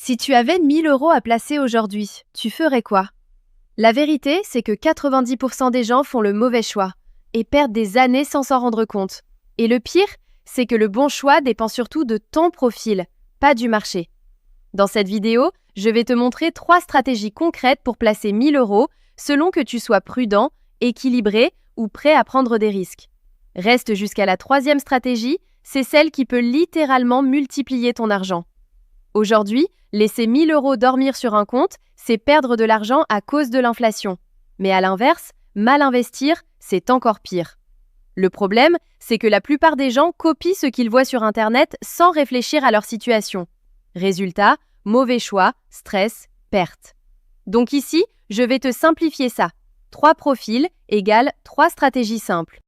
Si tu avais 1000 € à placer aujourd'hui, tu ferais quoi? La vérité, c'est que 90% des gens font le mauvais choix et perdent des années sans s'en rendre compte. Et le pire, c'est que le bon choix dépend surtout de ton profil, pas du marché. Dans cette vidéo, je vais te montrer 3 stratégies concrètes pour placer 1000 € selon que tu sois prudent, équilibré ou prêt à prendre des risques. Reste jusqu'à la 3e stratégie, c'est celle qui peut littéralement multiplier ton argent. Aujourd'hui, laisser 1000 € dormir sur un compte, c'est perdre de l'argent à cause de l'inflation. Mais à l'inverse, mal investir, c'est encore pire. Le problème, c'est que la plupart des gens copient ce qu'ils voient sur Internet sans réfléchir à leur situation. Résultat, mauvais choix, stress, perte. Donc ici, je vais te simplifier ça. 3 profils égale 3 stratégies simples.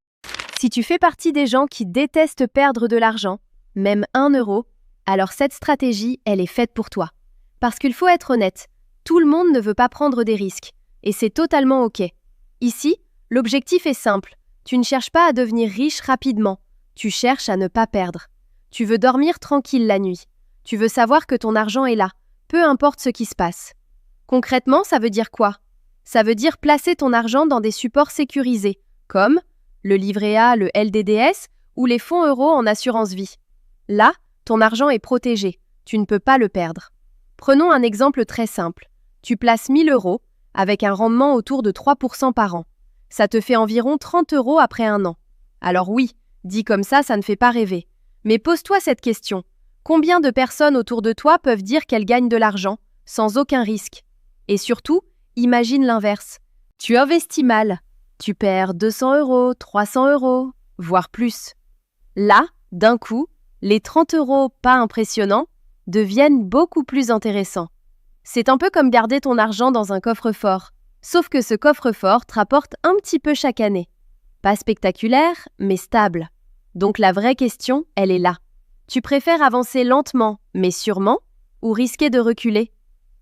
Si tu fais partie des gens qui détestent perdre de l'argent, même 1 euro, alors cette stratégie, elle est faite pour toi. Parce qu'il faut être honnête, tout le monde ne veut pas prendre des risques, et c'est totalement OK. Ici, l'objectif est simple. Tu ne cherches pas à devenir riche rapidement, tu cherches à ne pas perdre. Tu veux dormir tranquille la nuit. Tu veux savoir que ton argent est là, peu importe ce qui se passe. Concrètement, ça veut dire quoi? Ça veut dire placer ton argent dans des supports sécurisés, comme le livret A, le LDDS ou les fonds euros en assurance vie. Là, ton argent est protégé, tu ne peux pas le perdre. Prenons un exemple très simple. Tu places 1000 € avec un rendement autour de 3% par an. Ça te fait environ 30 € après un an. Alors oui, dit comme ça ne fait pas rêver. Mais pose-toi cette question. Combien de personnes autour de toi peuvent dire qu'elles gagnent de l'argent, sans aucun risque? Et surtout, imagine l'inverse. Tu investis mal. Tu perds 200 €, 300 €, voire plus. Là, d'un coup, les 30 € pas impressionnants deviennent beaucoup plus intéressants. C'est un peu comme garder ton argent dans un coffre-fort, sauf que ce coffre-fort te rapporte un petit peu chaque année. Pas spectaculaire, mais stable. Donc la vraie question, elle est là. Tu préfères avancer lentement, mais sûrement, ou risquer de reculer?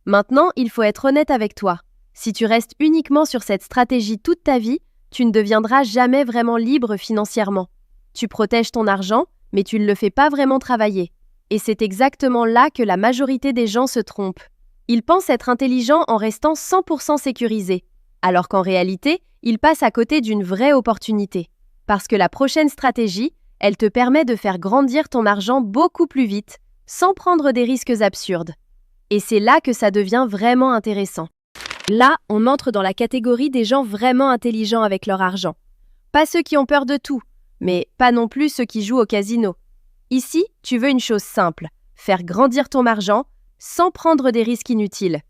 Maintenant, il faut être honnête avec toi. Si tu restes uniquement sur cette stratégie toute ta vie, tu ne deviendras jamais vraiment libre financièrement. Tu protèges ton argent, mais tu ne le fais pas vraiment travailler. Et c'est exactement là que la majorité des gens se trompent. Ils pensent être intelligents en restant 100% sécurisés, alors qu'en réalité, ils passent à côté d'une vraie opportunité. Parce que la prochaine stratégie, elle te permet de faire grandir ton argent beaucoup plus vite, sans prendre des risques absurdes. Et c'est là que ça devient vraiment intéressant. Là, on entre dans la catégorie des gens vraiment intelligents avec leur argent. Pas ceux qui ont peur de tout, mais pas non plus ceux qui jouent au casino. Ici, tu veux une chose simple, faire grandir ton argent sans prendre des risques inutiles.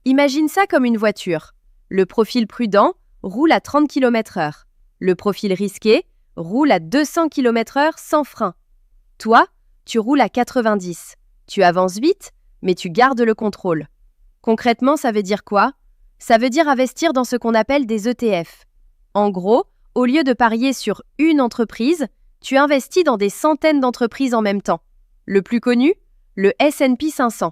Imagine ça comme une voiture. Le profil prudent roule à 30 km/h. Le profil risqué roule à 200 km/h sans frein. Toi, tu roules à 90. Tu avances vite, mais tu gardes le contrôle. Concrètement, ça veut dire quoi? Ça veut dire investir dans ce qu'on appelle des ETF. En gros, au lieu de parier sur une entreprise, tu investis dans des centaines d'entreprises en même temps. Le plus connu, le S&P 500.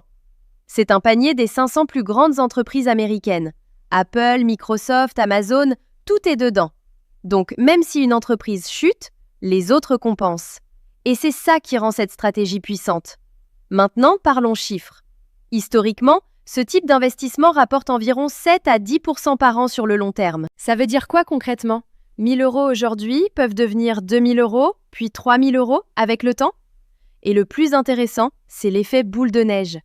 C'est un panier des 500 plus grandes entreprises américaines. Apple, Microsoft, Amazon, tout est dedans. Donc, même si une entreprise chute, les autres compensent. Et c'est ça qui rend cette stratégie puissante. Maintenant, parlons chiffres. Historiquement, ce type d'investissement rapporte environ 7 à 10% par an sur le long terme. Ça veut dire quoi concrètement? 1000 € aujourd'hui peuvent devenir 2000 €, puis 3000 € avec le temps. Et le plus intéressant, c'est l'effet boule de neige.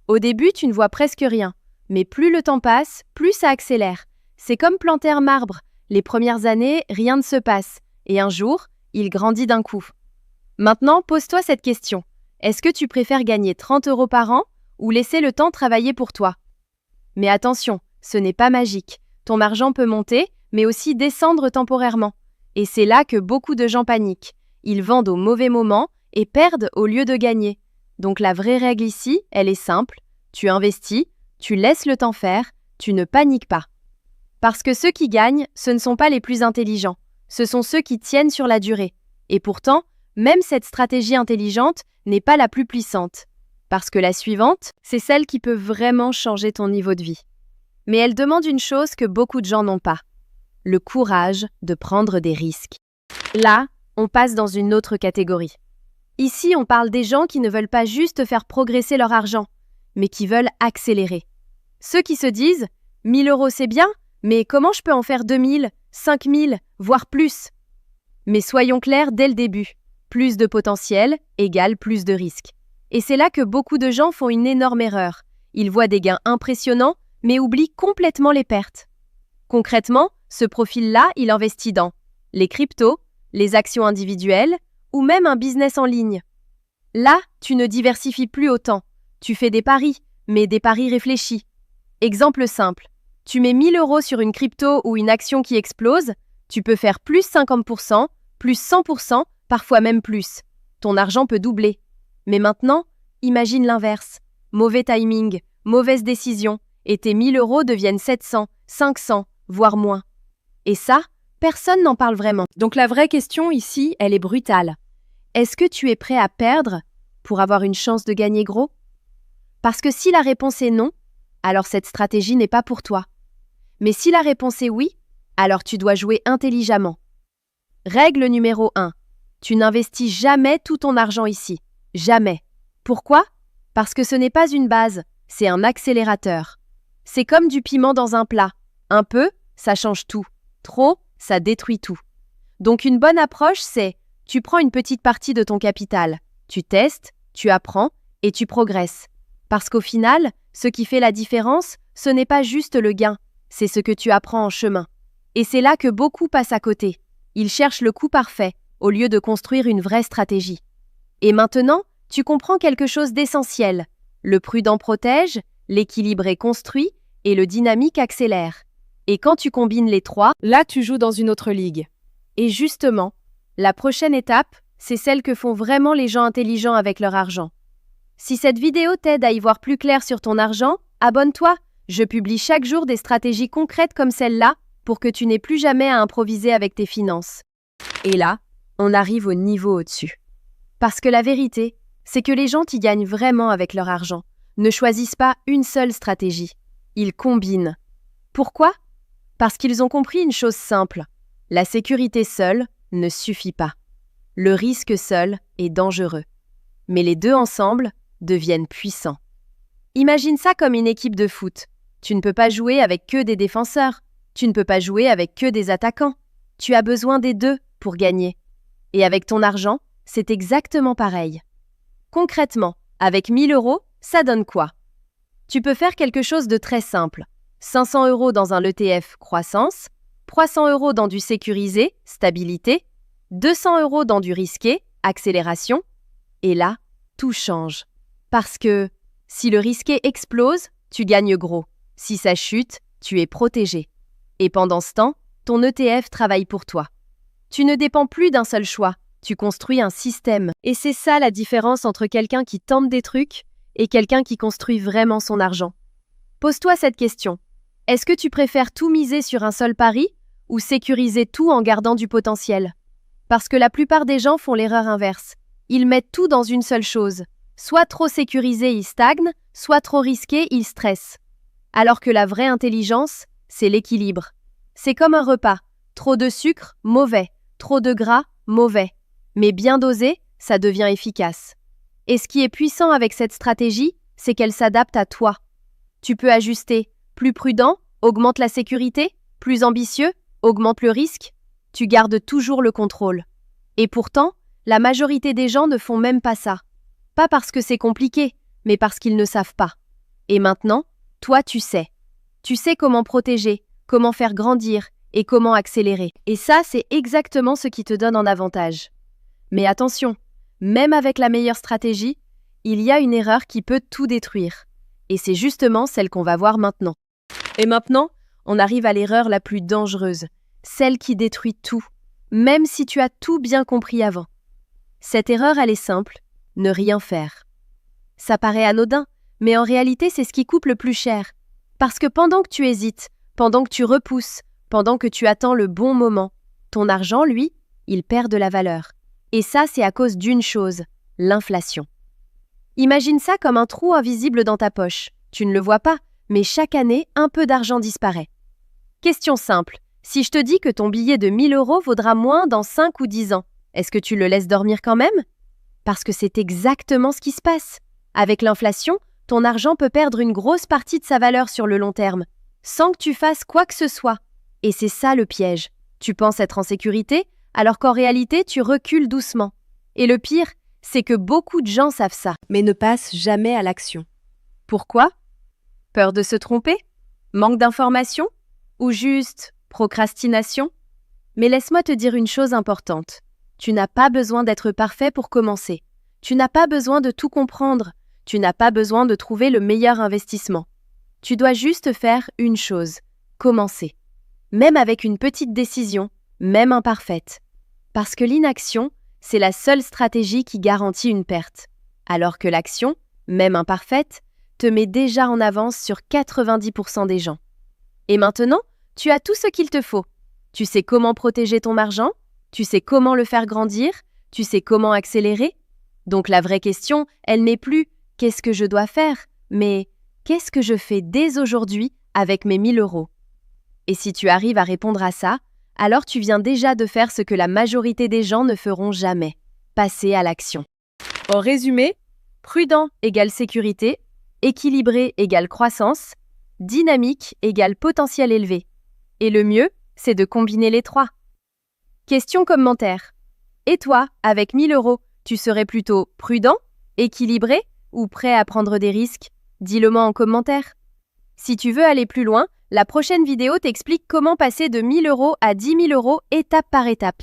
Au début, tu ne vois presque rien, mais plus le temps passe, plus ça accélère. C'est comme planter un arbre. Les premières années, rien ne se passe, et un jour, il grandit d'un coup. Maintenant, pose-toi cette question. Est-ce que tu préfères gagner 30 € par an ou laisser le temps travailler pour toi? Mais attention, ce n'est pas magique. Ton argent peut monter, mais aussi descendre temporairement. Et c'est là que beaucoup de gens paniquent. Ils vendent au mauvais moment et perdent au lieu de gagner. Donc la vraie règle ici, elle est simple. Tu investis, tu laisses le temps faire, tu ne paniques pas. Parce que ceux qui gagnent, ce ne sont pas les plus intelligents. Ce sont ceux qui tiennent sur la durée. Et pourtant, même cette stratégie intelligente n'est pas la plus puissante. Parce que la suivante, c'est celle qui peut vraiment changer ton niveau de vie. Mais elle demande une chose que beaucoup de gens n'ont pas. Le courage de prendre des risques. Là, on passe dans une autre catégorie. Ici, on parle des gens qui ne veulent pas juste faire progresser leur argent. mais qui veulent accélérer. Ceux qui se disent « 1000 euros c'est bien, mais comment je peux en faire 2000, 5000, voire plus ?» Mais soyons clairs dès le début, plus de potentiel égale plus de risques. Et c'est là que beaucoup de gens font une énorme erreur. Ils voient des gains impressionnants, mais oublient complètement les pertes. Concrètement, ce profil-là, il investit dans les cryptos, les actions individuelles ou même un business en ligne. Là, tu ne diversifies plus autant. Tu fais des paris, mais des paris réfléchis. Exemple simple, tu mets 1000 euros sur une crypto ou une action qui explose, tu peux faire plus 50%, plus 100%, parfois même plus. Ton argent peut doubler. Mais maintenant, imagine l'inverse. Mauvais timing, mauvaise décision, et tes 1000 euros deviennent 700, 500, voire moins. Et ça, personne n'en parle vraiment. Donc la vraie question ici, elle est brutale. Est-ce que tu es prêt à perdre pour avoir une chance de gagner gros? Parce que si la réponse est non, alors cette stratégie n'est pas pour toi. Mais si la réponse est oui, alors tu dois jouer intelligemment. Règle numéro 1. Tu n'investis jamais tout ton argent ici. Jamais. Pourquoi? Parce que ce n'est pas une base, c'est un accélérateur. C'est comme du piment dans un plat. Un peu, ça change tout. Trop, ça détruit tout. Donc une bonne approche, c'est tu prends une petite partie de ton capital, tu testes, tu apprends et tu progresses. Parce qu'au final, ce qui fait la différence, ce n'est pas juste le gain, c'est ce que tu apprends en chemin. Et c'est là que beaucoup passent à côté. Ils cherchent le coup parfait, au lieu de construire une vraie stratégie. Et maintenant, tu comprends quelque chose d'essentiel. Le prudent protège, l'équilibre est construit et le dynamique accélère. Et quand tu combines les trois, là tu joues dans une autre ligue. Et justement, la prochaine étape, c'est celle que font vraiment les gens intelligents avec leur argent. Si cette vidéo t'aide à y voir plus clair sur ton argent, abonne-toi. Je publie chaque jour des stratégies concrètes comme celle-là pour que tu n'aies plus jamais à improviser avec tes finances. Et là, on arrive au niveau au-dessus. Parce que la vérité, c'est que les gens qui gagnent vraiment avec leur argent ne choisissent pas une seule stratégie. Ils combinent. Pourquoi? Parce qu'ils ont compris une chose simple. La sécurité seule ne suffit pas. Le risque seul est dangereux. Mais les deux ensemble deviennent puissants. Imagine ça comme une équipe de foot. Tu ne peux pas jouer avec que des défenseurs. Tu ne peux pas jouer avec que des attaquants. Tu as besoin des deux pour gagner. Et avec ton argent, c'est exactement pareil. Concrètement, avec 1000 euros, ça donne quoi? Tu peux faire quelque chose de très simple. 500 euros dans un ETF croissance, 300 euros dans du sécurisé, stabilité, 200 euros dans du risqué, accélération. Et là, tout change. Parce que si le risqué explose, tu gagnes gros. Si ça chute, tu es protégé. Et pendant ce temps, ton ETF travaille pour toi. Tu ne dépends plus d'un seul choix, tu construis un système. Et c'est ça la différence entre quelqu'un qui tente des trucs et quelqu'un qui construit vraiment son argent. Pose-toi cette question. Est-ce que tu préfères tout miser sur un seul pari ou sécuriser tout en gardant du potentiel? Parce que la plupart des gens font l'erreur inverse. Ils mettent tout dans une seule chose. Soit trop sécurisé, ils stagnent, soit trop risqué, ils stressent. Alors que la vraie intelligence, c'est l'équilibre. C'est comme un repas. Trop de sucre, mauvais. Trop de gras, mauvais. Mais bien dosé, ça devient efficace. Et ce qui est puissant avec cette stratégie, c'est qu'elle s'adapte à toi. Tu peux ajuster. Plus prudent, augmente la sécurité. Plus ambitieux, augmente le risque. Tu gardes toujours le contrôle. Et pourtant, la majorité des gens ne font même pas ça. Pas parce que c'est compliqué, mais parce qu'ils ne savent pas. Et maintenant, toi tu sais. Tu sais comment protéger, comment faire grandir et comment accélérer. Et ça, c'est exactement ce qui te donne un avantage. Mais attention, même avec la meilleure stratégie, il y a une erreur qui peut tout détruire. Et c'est justement celle qu'on va voir maintenant. Et maintenant, on arrive à l'erreur la plus dangereuse, celle qui détruit tout, même si tu as tout bien compris avant. Cette erreur, elle est simple, ne rien faire. Ça paraît anodin, mais en réalité, c'est ce qui coûte le plus cher. Parce que pendant que tu hésites, pendant que tu repousses, pendant que tu attends le bon moment, ton argent, lui, il perd de la valeur. Et ça, c'est à cause d'une chose, l'inflation. Imagine ça comme un trou invisible dans ta poche. Tu ne le vois pas, mais chaque année, un peu d'argent disparaît. Question simple, si je te dis que ton billet de 1000 euros vaudra moins dans 5 ou 10 ans, est-ce que tu le laisses dormir quand même? Parce que c'est exactement ce qui se passe. Avec l'inflation, ton argent peut perdre une grosse partie de sa valeur sur le long terme, sans que tu fasses quoi que ce soit. Et c'est ça le piège. Tu penses être en sécurité, alors qu'en réalité, tu recules doucement. Et le pire, c'est que beaucoup de gens savent ça, mais ne passent jamais à l'action. Pourquoi? Peur de se tromper? Manque d'information? Ou juste procrastination? Mais laisse-moi te dire une chose importante. Tu n'as pas besoin d'être parfait pour commencer. Tu n'as pas besoin de tout comprendre. Tu n'as pas besoin de trouver le meilleur investissement. Tu dois juste faire une chose, commencer. Même avec une petite décision, même imparfaite. Parce que l'inaction, c'est la seule stratégie qui garantit une perte. Alors que l'action, même imparfaite, te met déjà en avance sur 90% des gens. Et maintenant, tu as tout ce qu'il te faut. Tu sais comment protéger ton argent, tu sais comment le faire grandir, tu sais comment accélérer. Donc la vraie question, elle n'est plus « qu'est-ce que je dois faire ?», mais « qu'est-ce que je fais dès aujourd'hui avec mes 1000 euros ?» Et si tu arrives à répondre à ça, alors tu viens déjà de faire ce que la majorité des gens ne feront jamais, passer à l'action. En résumé, prudent égale sécurité, équilibré égale croissance, dynamique égale potentiel élevé. Et le mieux, c'est de combiner les trois. Question commentaire. Et toi, avec 1000 euros, tu serais plutôt prudent, équilibré ou prêt à prendre des risques? Dis-le-moi en commentaire. Si tu veux aller plus loin, la prochaine vidéo t'explique comment passer de 1000 euros à 10 000 euros étape par étape.